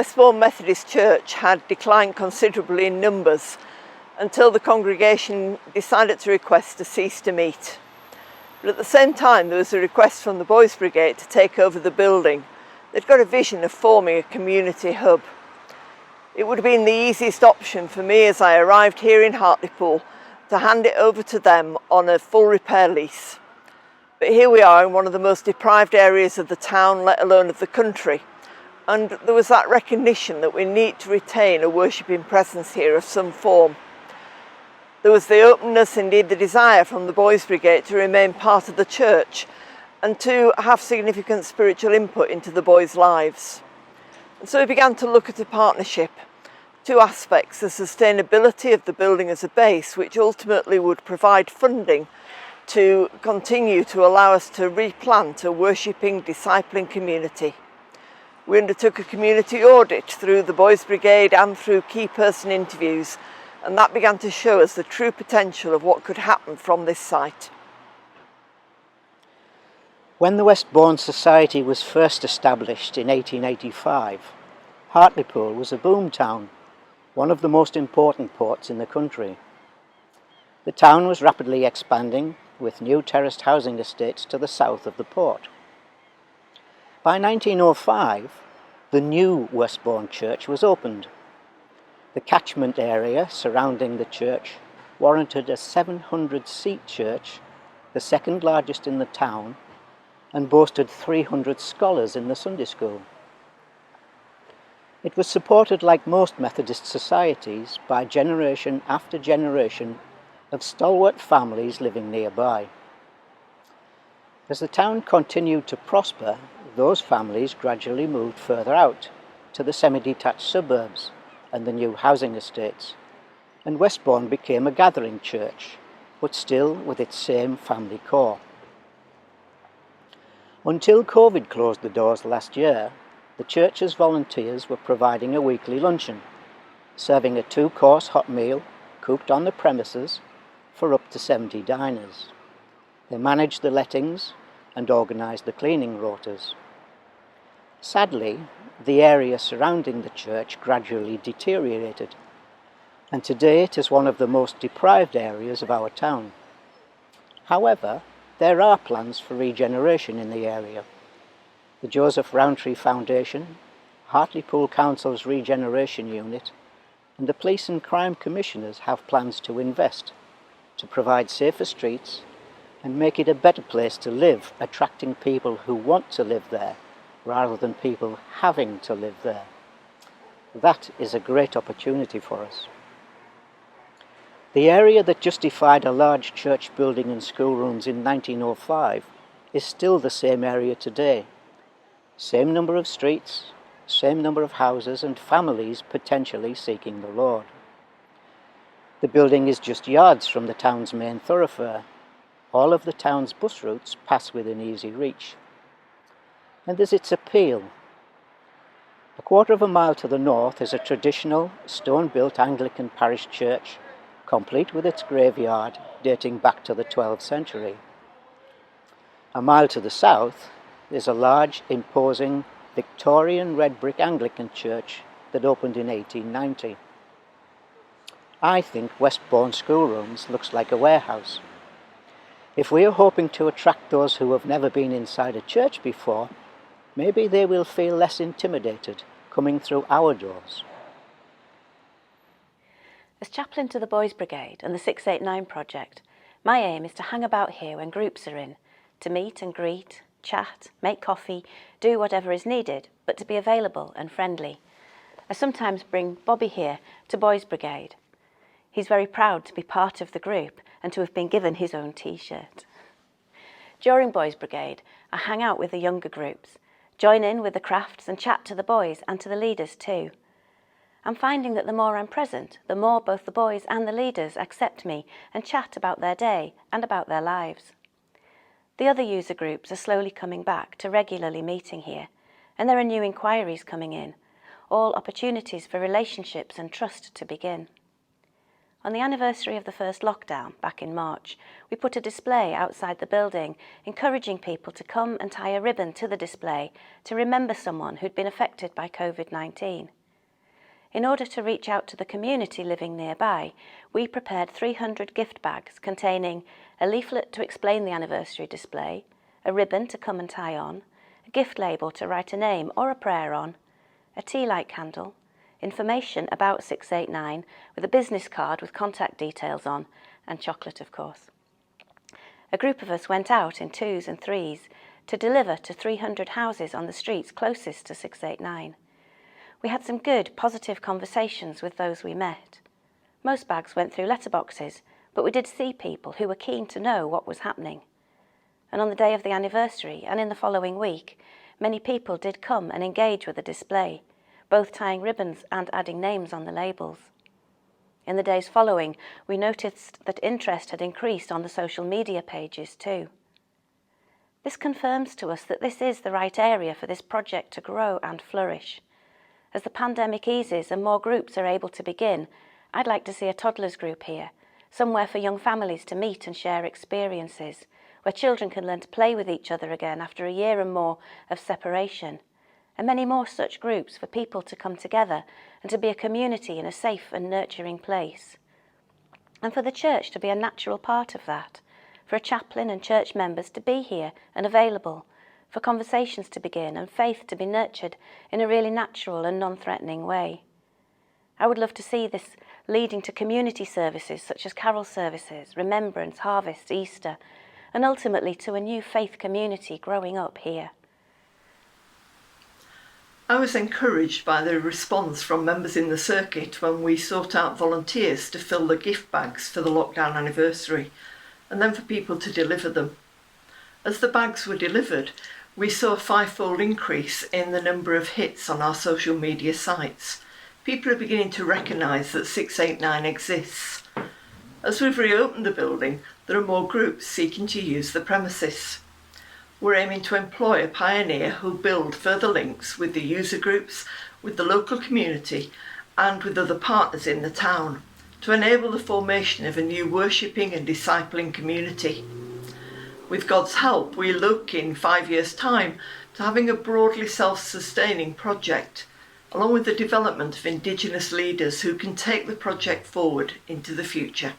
Westbourne Methodist Church had declined considerably in numbers until the congregation decided to request to cease to meet. But at the same time, there was a request from the Boys Brigade to take over the building. They'd got a vision of forming a community hub. It would have been the easiest option for me as I arrived here in Hartlepool to hand it over to them on a full repair lease. But here we are in one of the most deprived areas of the town, let alone of the country. And there was that recognition that we need to retain a worshipping presence here of some form. There was the openness, indeed the desire from the Boys Brigade to remain part of the church and to have significant spiritual input into the boys' lives. And so we began to look at a partnership. Two aspects: the sustainability of the building as a base, which ultimately would provide funding to continue to allow us to replant a worshipping, discipling community. We undertook a community audit through the Boys Brigade and through key person interviews, and that began to show us the true potential of what could happen from this site. When the Westbourne Society was first established in 1885, Hartlepool was a boom town, one of the most important ports in the country. The town was rapidly expanding, with new terraced housing estates to the south of the port. By 1905, the new Westbourne Church was opened. The catchment area surrounding the church warranted a 700-seat church, the second largest in the town, and boasted 300 scholars in the Sunday school. It was supported, like most Methodist societies, by generation after generation of stalwart families living nearby. As the town continued to prosper, those families gradually moved further out to the semi-detached suburbs and the new housing estates, and Westbourne became a gathering church, but still with its same family core. Until COVID closed the doors last year, the church's volunteers were providing a weekly luncheon, serving a 2-course hot meal cooked on the premises for up to 70 diners. They managed the lettings and organised the cleaning rotas. Sadly, the area surrounding the church gradually deteriorated, and today it is one of the most deprived areas of our town. However, there are plans for regeneration in the area. The Joseph Rowntree Foundation, Hartlepool Council's Regeneration Unit, and the Police and Crime Commissioners have plans to invest, to provide safer streets and make it a better place to live, attracting people who want to live there, rather than people having to live there. That is a great opportunity for us. The area that justified a large church building and schoolrooms in 1905 is still the same area today. Same number of streets, same number of houses and families potentially seeking the Lord. The building is just yards from the town's main thoroughfare. All of the town's bus routes pass within easy reach. And there's its appeal. A quarter of a mile to the north is a traditional stone-built Anglican parish church, complete with its graveyard dating back to the 12th century. A mile to the south is a large, imposing Victorian red brick Anglican church that opened in 1890. I think Westbourne Schoolrooms looks like a warehouse. If we are hoping to attract those who have never been inside a church before, maybe they will feel less intimidated coming through our doors. As chaplain to the Boys Brigade and the 689 Project, my aim is to hang about here when groups are in, to meet and greet, chat, make coffee, do whatever is needed, but to be available and friendly. I sometimes bring Bobby here to Boys Brigade. He's very proud to be part of the group and to have been given his own t-shirt. During Boys Brigade, I hang out with the younger groups, join in with the crafts and chat to the boys and to the leaders too. I'm finding that the more I'm present, the more both the boys and the leaders accept me and chat about their day and about their lives. The other user groups are slowly coming back to regularly meeting here, and there are new inquiries coming in, all opportunities for relationships and trust to begin. On the anniversary of the first lockdown, back in March, we put a display outside the building, encouraging people to come and tie a ribbon to the display to remember someone who'd been affected by COVID-19. In order to reach out to the community living nearby, we prepared 300 gift bags containing a leaflet to explain the anniversary display, a ribbon to come and tie on, a gift label to write a name or a prayer on, a tea light candle, information about 689 with a business card with contact details on, and chocolate, of course. A group of us went out in twos and threes to deliver to 300 houses on the streets closest to 689. We had some good, positive conversations with those we met. Most bags went through letterboxes, but we did see people who were keen to know what was happening. And on the day of the anniversary and in the following week, many people did come and engage with the display, both tying ribbons and adding names on the labels. In the days following, we noticed that interest had increased on the social media pages too. This confirms to us that this is the right area for this project to grow and flourish. As the pandemic eases and more groups are able to begin, I'd like to see a toddlers group here, somewhere for young families to meet and share experiences, where children can learn to play with each other again after a year and more of separation, and many more such groups for people to come together and to be a community in a safe and nurturing place. And for the church to be a natural part of that, for a chaplain and church members to be here and available, for conversations to begin and faith to be nurtured in a really natural and non-threatening way. I would love to see this leading to community services such as carol services, remembrance, harvest, Easter, and ultimately to a new faith community growing up here. I was encouraged by the response from members in the circuit when we sought out volunteers to fill the gift bags for the lockdown anniversary, and then for people to deliver them. As the bags were delivered, we saw a fivefold increase in the number of hits on our social media sites. People are beginning to recognise that 689 exists. As we've reopened the building, there are more groups seeking to use the premises. We're aiming to employ a pioneer who'll build further links with the user groups, with the local community and with other partners in the town to enable the formation of a new worshipping and discipling community. With God's help, we look in 5 years' time to having a broadly self-sustaining project, along with the development of Indigenous leaders who can take the project forward into the future.